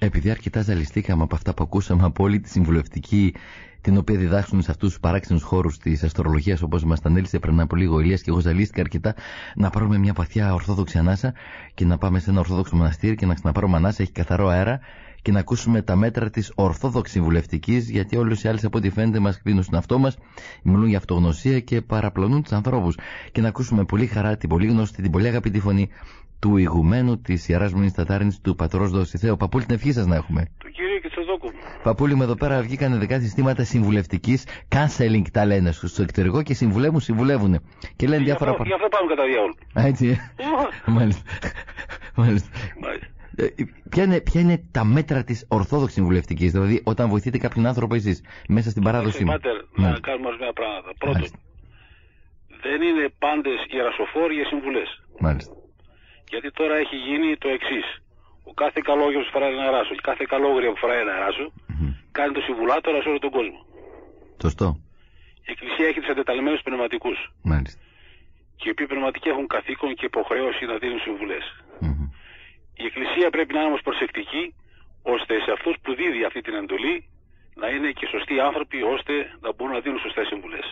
Επειδή αρκετά ζαλιστήκαμε από αυτά που ακούσαμε από όλη τη συμβουλευτική, την οποία διδάξουν σε αυτούς τους παράξενους χώρους της αστρολογίας, όπως μας τα ανέλησε πριν από λίγο ο Ηλίας, και εγώ ζαλίστηκα αρκετά, να πάρουμε μια βαθιά ορθόδοξη ανάσα και να πάμε σε ένα ορθόδοξο μοναστήρι και να ξαναπάρουμε ανάσα, έχει καθαρό αέρα, και να ακούσουμε τα μέτρα της ορθόδοξης συμβουλευτικής, γιατί όλες οι άλλες από ό,τι φαίνεται μας κλείνουν στον εαυτό μας, μιλούν για αυτογνωσία και παραπλανούν τους ανθρώπους. Και να ακούσουμε πολύ χαρά την πολύ γνωστή, την πολύ αγαπητή φωνή του ηγουμένου της Ιεράς Μονής Τατάρινης, του πατρός Δοσιθέου. Παππούλη, την ευχή σας να έχουμε. Του κύριου Κετσοδόκου. Παππούλη μου, εδώ πέρα βγήκαν ειδικά συστήματα συμβουλευτικής, counseling τα λένε στο εξωτερικό, και συμβουλεύουν. Και λένε διάφορα πράγματα. Γι' αυτό πάμε κατά διάολο. Έτσι. Μάλιστα. Ποια είναι τα μέτρα της ορθόδοξης συμβουλευτικής, δηλαδή όταν βοηθείτε κάποιον άνθρωπο εσείς μέσα στην παράδοση μου? Πάτερ, να κάνουμε ορισμένα πράγματα. Πρώτον, δεν είναι πάντες ιερασοφόροι για συμβουλές. Μάλιστα. Γιατί τώρα έχει γίνει το εξής. Ο κάθε καλόγερος που φοράει ένα ράσο και κάθε καλόγρια που φοράει ένα ράσο κάνει το συμβουλάτορα σε όλο τον κόσμο. Σωστό. Η Εκκλησία έχει τους εντεταλμένους πνευματικούς. Μάλιστα. Και οι οποίοι πνευματικοί έχουν καθήκον και υποχρέωση να δίνουν συμβουλές. Η Εκκλησία πρέπει να είναι όμως προσεκτική, ώστε σε αυτούς που δίδει αυτή την εντολή να είναι και σωστοί άνθρωποι, ώστε να μπορούν να δίνουν σωστές συμβουλές.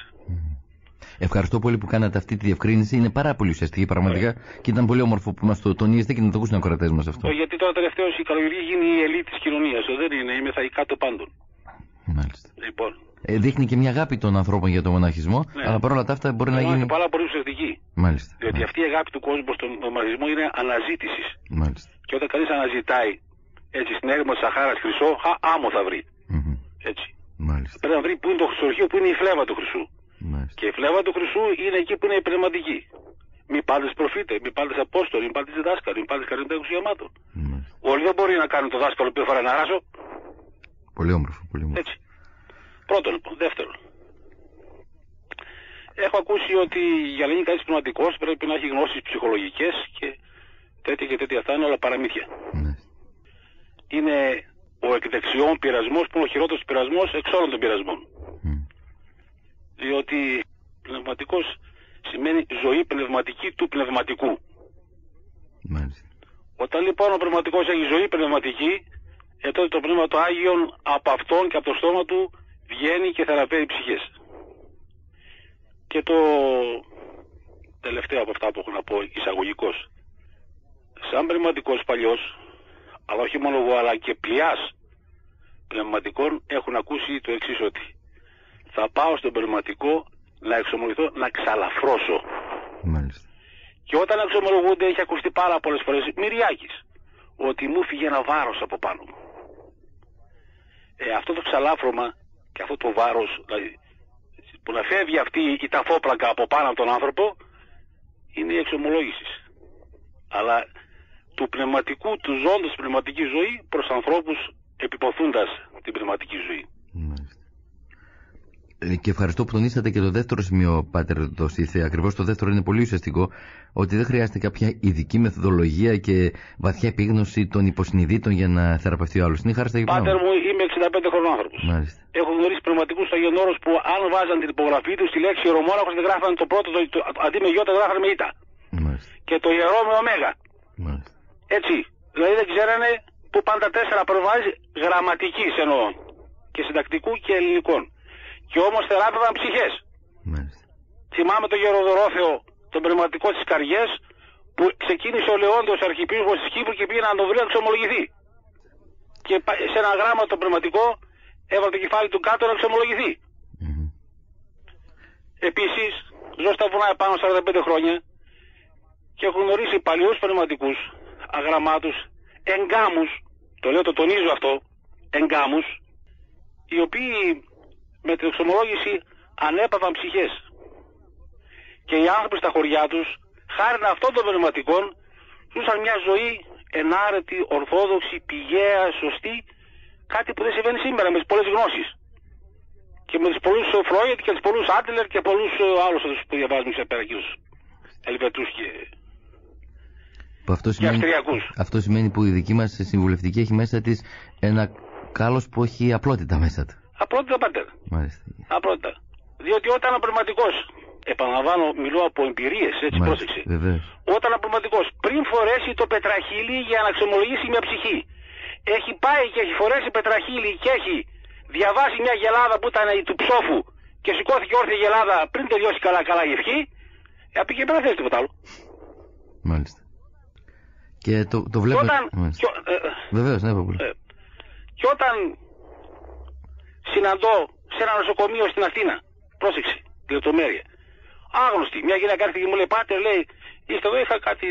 Ευχαριστώ πολύ που κάνατε αυτή τη διευκρίνηση. Είναι πάρα πολύ ουσιαστική πραγματικά και ήταν πολύ όμορφο που μας το τονίζετε και να το ακούσουν οι ακροατές μας αυτό. Γιατί τώρα τελευταίως η καλογερή γίνει η ελίτ της κοινωνίας. Δεν είναι, είμαι θα κάτω πάντων. Μάλιστα. Λοιπόν. Δείχνει και μια αγάπη των ανθρώπων για τον μοναχισμό, αλλά παρόλα αυτά μπορεί να γίνει. Είναι πάρα πολύ ουσιαστική. Μάλιστα. Διότι αυτή η αγάπη του κόσμου στον μοναχισμό είναι αναζήτησης. Μάλιστα. Και όταν κανείς αναζητάει έτσι στην έρημο της Σαχάρας χρυσό, άμμο θα βρει. Έτσι. Μάλιστα. Πρέπει να βρει που είναι το χρυσορχείο, που είναι η φλέβα του χρυσού. Μάλιστα. Και η φλέβα του χρυσού είναι εκεί που είναι η πνευματική. Μη πάντες προφήτε, μη πάντες απόστολοι, μη πάντες δάσκαλοι, μη πάντες καρδιωτέκους γεμάτων. Όλοι δεν μπορεί να κάνουν το δάσκαλο που έφερε ένα ράσο. Πολύ όμορφο, πολύ όμορφο. Έτσι. Πρώτον λοιπόν. Δεύτερον. Έχω ακούσει ότι για να γίνει κανείς πνευματικός πρέπει να έχει γνώσεις ψυχολογικές και τέτοια αυτά είναι όλα παραμύθια. Είναι ο εκδεξιών πειρασμός που είναι ο χειρότερος πειρασμός εξ όλων των πειρασμών. Διότι πνευματικός σημαίνει ζωή πνευματική του πνευματικού. Μάλιστα. Όταν λοιπόν ο πνευματικός έχει ζωή πνευματική, τότε το πνεύμα του Άγιον από αυτόν και από το στόμα του βγαίνει και θεραπεύει ψυχές. Και το τελευταίο από αυτά που έχω να πω εισαγωγικός. Σαν πνευματικός παλιός, αλλά όχι μόνο εγώ, αλλά και πλειάς πνευματικών έχουν ακούσει το εξής, ότι θα πάω στον πνευματικό να εξομολογηθώ, να ξαλαφρώσω. Μάλιστα. Και όταν εξομολογούνται, έχει ακουστεί πάρα πολλές φορές, Μυριάκης, ότι μου φύγε ένα βάρος από πάνω μου. Αυτό το ξαλάφρωμα και αυτό το βάρος, δηλαδή, που να φεύγει αυτή η ταφόπλακα από πάνω από τον άνθρωπο, είναι η εξομολόγηση. Αλλά του πνευματικού, του ζώντος πνευματική ζωή προς ανθρώπους επιποθούντας την πνευματική ζωή. Μάλιστα. Και ευχαριστώ που τονίσατε και το δεύτερο σημείο, Πάτερ Δοσίθε. Ακριβώς το δεύτερο είναι πολύ ουσιαστικό, ότι δεν χρειάζεται κάποια ειδική μεθοδολογία και βαθιά επίγνωση των υποσυνειδήτων για να θεραπευτεί ο άλλος. Είναι χάρη στα γεγονότα. Πάτερ μου, είμαι 65 χρονών άνθρωπος. Μάλιστα. Έχω γνωρίσει πνευματικούς αγιονόρους που αν βάζαν την υπογραφή του στη λέξη ιερομόναχος και γράφαν το πρώτο, αντί με γιώτα γράφαν με ήτα. Μάλιστα. Και το ιερό με ωμέγα. Μάλιστα. Έτσι. Δηλαδή δεν ξέρανε που πάνε τα 4 προβάσεις γραμματικής εννοώ. Και συντακτικού και ελληνικών. Και όμως θεράπευαν ψυχές. Μάλιστα. Θυμάμαι τον Γεροδωρόθεο, τον πνευματικό της Καριές, που ξεκίνησε ο Λεόντιος αρχιεπίσκοπος της Κύπρου και πήγε να τον βρει να εξομολογηθεί. Και σε ένα γράμμα το πνευματικό έβαλε το κεφάλι του κάτω να εξομολογηθεί. Επίσης, ζω στα βουνά επάνω 45 χρόνια και έχω γνωρίσει παλιούς πνευματικούς, αγραμμάτους, εγκάμους, το λέω, το τονίζω αυτό, εγκάμους, οι οποίοι με την εξομολόγηση ανέπαυαν ψυχές. Και οι άνθρωποι στα χωριά τους, χάρη αυτών των πνευματικών, ζούσαν μια ζωή ενάρετη, ορθόδοξη, πηγαία, σωστή, κάτι που δεν συμβαίνει σήμερα με τις πολλές γνώσεις. Και με τους πολλούς Φρόιντ και τους πολλούς Άντλερ και πολλούς άλλους που διαβάζουμε σε πέρα, κύριους Ελβετούς και Αυστριακούς. Αυτό σημαίνει που η δική μας συμβουλευτική έχει μέσα της ένα κάλος που έχει απλότητα μέσα του. Απλότητα, Πάτερ. Μάλιστα. Απλότητα. Διότι όταν ο πνευματικός, επαναλαμβάνω, μιλώ από εμπειρίες, έτσι, πρόσεξε. Βεβαίως. Όταν ο πνευματικός πριν φορέσει το πετραχύλι για να εξομολογήσει μια ψυχή έχει πάει και έχει φορέσει πετραχύλι και έχει διαβάσει μια γελάδα που ήταν του ψόφου και σηκώθηκε όρθια γελάδα πριν τελειώσει καλά η ευχή, απ' και πέρα θες τίποτα άλλο. Μάλιστα. Και το βλέπω... Βεβαίως, ναι, και όταν συναντώ σε ένα νοσοκομείο στην Αθήνα, πρόσεξε τη λεπτομέρεια, άγνωστη, μια γυναίκα έρθει και μου λέει, πάτερ, λέει, είστε εδώ, είχα κάτι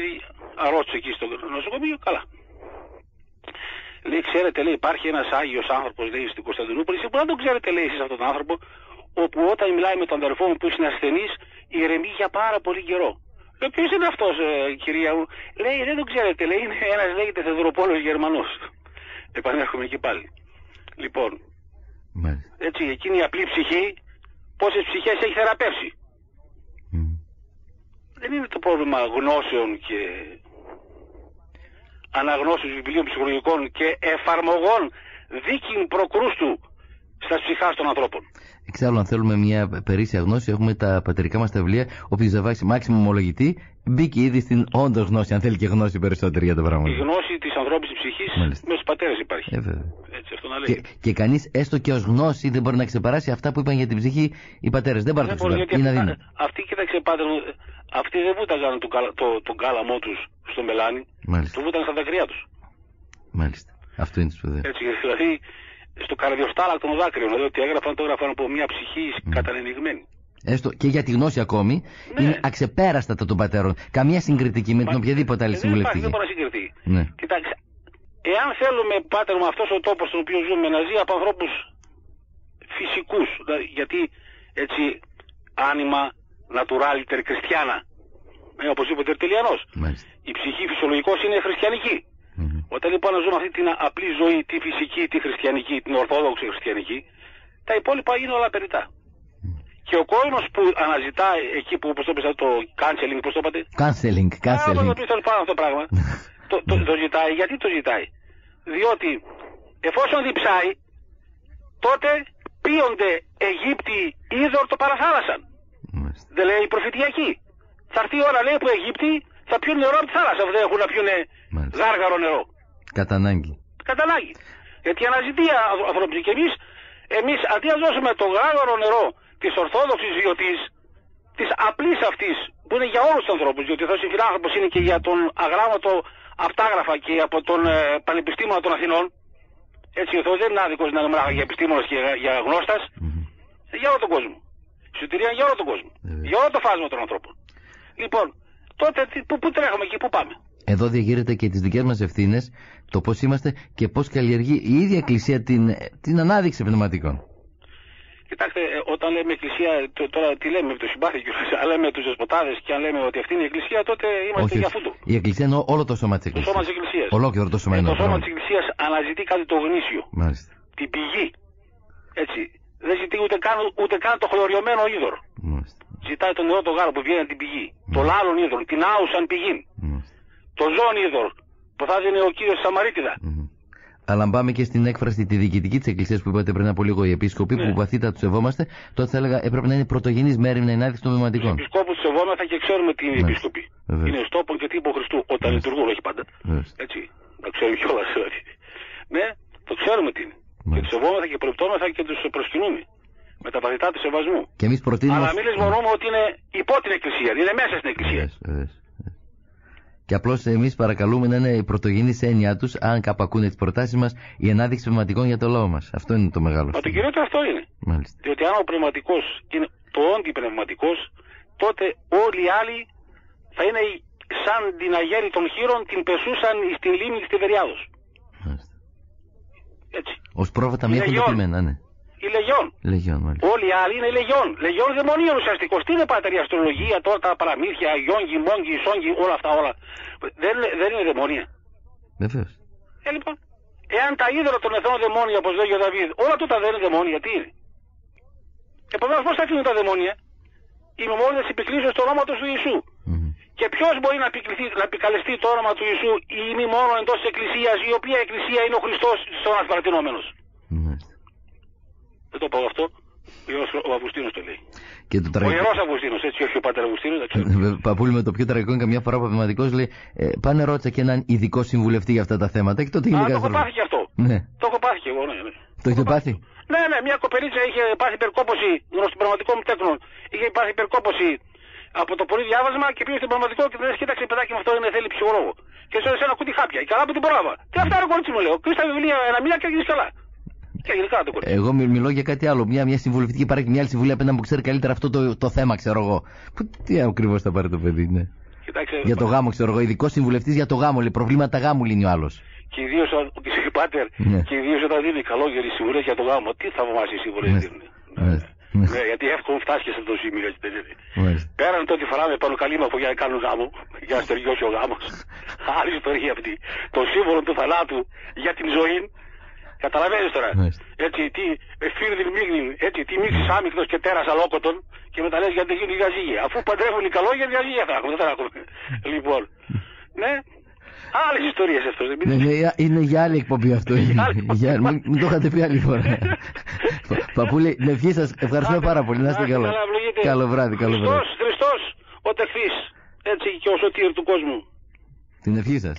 αρρώστους εκεί στο νοσοκομείο, καλά. Λέει, ξέρετε, λέει, υπάρχει ένας Άγιος άνθρωπος, λέει, στην Κωνσταντινούπολη, που δεν τον ξέρετε, λέει, εσείς αυτόν τον άνθρωπο, όπου όταν μιλάει με τον αδερφό μου που είναι ασθενής, ηρεμεί για πάρα πολύ καιρό. Λέω, ποιος είναι αυτός, κυρία μου? Λέει, δεν τον ξέρετε, λέει, είναι ένας, λέγεται Θεοδωροπόλος Γερμανός. Επανέρχομαι εκεί πάλι. Λοιπόν, έτσι, εκείνη η απλή ψυχή, πόσες ψυχές έχει θεραπεύσει. Δεν είναι το πρόβλημα γνώσεων και αναγνώσεων βιβλίων ψυχολογικών και εφαρμογών δίκην προκρούστου στα ψυχάς των ανθρώπων. Εξάλλου, αν θέλουμε μια περίσσια γνώση, έχουμε τα πατερικά μας τα βιβλία. Όποιος διαβάσει μάξιμο ομολογητή, μπήκε ήδη στην όντως γνώση, αν θέλει και γνώση περισσότερη για τα πράγματα. Η γνώση της ανθρώπινης ψυχής μέσα στους πατέρες υπάρχει. Έτσι, αυτό να λέει. Και κανείς, έστω και ως γνώση, δεν μπορεί να ξεπεράσει αυτά που είπαν για την ψυχή οι πατέρες. Δεν μπορεί να το ξεπεράσει. Αυτοί, κοίταξε, πάτερ, αυτοί δεν βούταγαν τον κάλαμό τους στο μελάνι, το βούταγαν στα δακρυά τους. Μάλιστα. Αυτό είναι σπουδαίο. Έτσι, δηλαδή, στο καρδιοστάλακτο των δάκρυων, δηλαδή ότι το έγραφαν από μια ψυχή κατανεμιγμένη. Έστω και για τη γνώση ακόμη, είναι αξεπέραστα των πατέρων. Καμία συγκριτική με την οποιαδήποτε άλλη συμβουλευτική. Δεν μπορεί να συγκριθεί. Κοιτάξτε, εάν θέλουμε, πάτερ μου, αυτός ο τόπος στον οποίο ζούμε να ζει από ανθρώπους φυσικούς, δηλαδή, γιατί έτσι άνιμα naturaliter χριστιάνα, όπως είπε ο Τερτουλιανός, η ψυχή φυσιολογικός είναι χριστιανική. Όταν λοιπόν να ζούμε αυτή την απλή ζωή, τη φυσική, τη χριστιανική, την ορθόδοξη χριστιανική, τα υπόλοιπα είναι όλα περιττά. Και ο κόσμος που αναζητά εκεί που, όπως το είπες, το counseling, πώς το είπατε? Counseling. Τέλος πάνω αυτό το πράγμα. Το ζητάει. Γιατί το ζητάει? Διότι εφόσον διψάει, τότε πίονται Αιγύπτιοι είδωρ το παραθάλασσαν. Δεν λέει η προφητιακή. Θα έρθει η ώρα, λέει, που οι Αιγύπτιοι θα πιούν νερό από τη θάλασσα, αφού δεν έχουν να πιούν γάργαρο νερό. Κατά ανάγκη. Γιατί αναζητεί ανθρώπινη. Και εμείς αντί να δώσουμε το γάργαρο νερό της ορθόδοξης βιωτής, της απλής αυτής, που είναι για όλους τους ανθρώπους, διότι αυτός ο φιλάνθρωπος είναι και για τον αγράμματο αυτάγραφα και από τον Πανεπιστήμιο των Αθηνών. Έτσι, ο Θεός δεν είναι άδικος να είναι μόνο για επιστήμονας και για γνώστας, για όλο τον κόσμο. Η σωτηρία για όλο τον κόσμο. Για όλο το φάσμα των ανθρώπων. Λοιπόν, τότε πού τρέχουμε και πού πάμε? Εδώ διαγείρεται και τις δικές μας ευθύνες, το πώς είμαστε και πώς καλλιεργεί η ίδια Εκκλησία την ανάδειξη πνευματικών. Κοιτάξτε, όταν λέμε Εκκλησία, τώρα τι λέμε με το συμπάθειο κιόλας, αν λέμε τους δεσποτάδες και αν λέμε ότι αυτή είναι η Εκκλησία, τότε είμαστε για αυτού. Η Εκκλησία εννοώ όλο το σώμα της Εκκλησίας. Το σώμα της Εκκλησίας. Ολόκληρο το σώμα το σώμα της Εκκλησίας αναζητεί κάτι το γνήσιο. Μάλιστα. Την πηγή. Έτσι. Δεν ζητεί ούτε καν το χλωριωμένο είδωρ. Μάλιστα. Ζητάει το νερό το γάλα που βγαίνει από την πηγή. Το λάλλον είδωρ, την άουσαν πηγή. Το ζώον είδωρ που θα δίνει ο κύριος Σαμαρίτιδα. Αλλά αν πάμε και στην έκφραση τη διοικητική της Εκκλησίας που είπατε πριν από λίγο, οι επίσκοποι που βαθύτατα τους σεβόμαστε, τότε θα έλεγα έπρεπε να είναι πρωτογενής μέριμνα ενάδειξη των πνευματικών. Τους επίσκοπους τους σεβόμαστε και ξέρουμε τι είναι οι επίσκοποι. Είναι στόπον και τύπο Χριστού, όταν λειτουργούν, όχι πάντα. Έτσι. Να ξέρουμε κιόλας. Ναι, το ξέρουμε τι είναι. Και τους σεβόμαστε και προπτώμεθα και τους προσκυνούμε. Με τα βαθυτά του σεβασμού. Αλλά μην λησμονούμε ότι είναι υπό την Εκκλησία, είναι μέσα στην Εκκλησία. Και απλώς εμείς παρακαλούμε να είναι η πρωτογενής έννοια τους, αν καπακούνε τις προτάσεις μας, η ανάδειξη πνευματικών για το λαό μας. Αυτό είναι το μεγάλο. Μα το κυριότερο αυτό είναι. Μάλιστα. Διότι αν ο πνευματικός είναι το όντι πνευματικός, τότε όλοι οι άλλοι θα είναι σαν την αγέρη των χείρων, την πεσούσαν στην λίμνη της Τιβεριάδος. Μάλιστα. Έτσι. Ως πρόβατα μια κοντοπημένα, ναι. Η Λεγιόν. Όλοι οι άλλοι είναι Λεγιόν. Λεγιόν δαιμονίων ουσιαστικός. Τι είναι πάτερ η αστρολογία, τώρα τα παραμύθια, γιόγγι, μόγγι, σόγγι, όλα αυτά όλα. Δεν είναι δαιμόνια. Βεβαίως. Λοιπόν, εάν τα είδωλα των εθνών δαιμόνια, όπως λέγει ο Δαβίδ, όλα τούτα δεν είναι δαιμόνια, τι είναι? Επομένως, πώς θα αφήνουν τα δαιμόνια? Οι μεμόνιδες επικρίσεως στο όνομα του Ιησού. Και ποιος μπορεί να επικαλεστεί το όνομα του Ιησού ή μη μόνο εντός της Εκκλησίας, η οποία Εκκλησία είναι ο Χριστός στον ασπαρτινόμενος? Δεν το πω αυτό. Ο Αυγουστίνος το λέει. Και το Ο Ιερός Αυγουστίνος, έτσι, όχι ο Πάτερ Αυγουστίνος. Παππούλη, με το πιο τραγικό είναι καμιά φορά ο Παπηματικός λέει πάνε ρώτησα και έναν ειδικό συμβουλευτή για αυτά τα θέματα. Και τότε το έχω πάθει και αυτό. Ναι. Το έχω πάθει και εγώ, ναι. Το έχετε πάθει? Ναι, μια κοπελίτσα είχε πάθει υπερκόπωση, γνωστό πραγματικό μου τέκνο. Είχε πάθει υπερκόπωση από το πολύ διάβασμα και πήγε στον πραγματικό και δεν κοίταξε παιδάκι με αυτό είναι θέλει ψυχολόγο. Και σε ένα κουτί χάπια. Η καλά που την πρόλαβα. Τι αυτά ρε κορίτσι μου λέω. Κρίστα βιβλία ένα μήνα και έγινε καλά. Και έγινε καλά το κορίτσι. Εγώ μιλώ για κάτι άλλο. Μια συμβουλευτική παράγει μια άλλη συμβουλή απέναντι που ξέρει καλύτερα αυτό το θέμα, ξέρω εγώ. Τι ακριβώς θα πάρει το παιδί, ναι. Κοιτάξτε, για το γάμο, ξέρω εγώ. Ειδικό συμβουλευτή για το γάμο, λέει. Προβλήματα γάμου λύνει ο άλλο. Και ιδίως Πάτερ, και ιδίως όταν δίνει καλόγεροι συμβουλές για το γάμο. Τι θαυμάσιες συμβουλές δίνουν. Ναι, γιατί εύκολα φτάσεις σε αυτό το σημείο. Πέραν το ότι φοράμε πάνω καλή μαφο για να κάνουν γάμο, για να στεριώσει ο γάμος. Άλλη ιστορία αυτή. Το σύμβολο του θανάτου για την ζωή. Καταλαβαίνεις τώρα. Έτσι, τι φύρδιν μίγνιν, έτσι, τι μίξεις άμυκτος και τέρας αλόκοτον και μετά λες γιατί γίνουν οι διαζύγια. Αφού παντρεύουν οι καλόγεροι, διαζύγια θα έχουμε, δεν θα έχουμε. Λοιπόν, ναι. Άλλες ιστορίες αυτές. Είναι για άλλη εκπομπή αυτό. Μην το είχατε πει άλλη φορά. Παππούλη, την ευχή σας ευχαριστούμε πάρα πολύ. Να είστε καλά. Καλό βράδυ. Χριστός, ο τεχθής. Έτσι και ο σωτήρ του κόσμου. Την ευχή σας.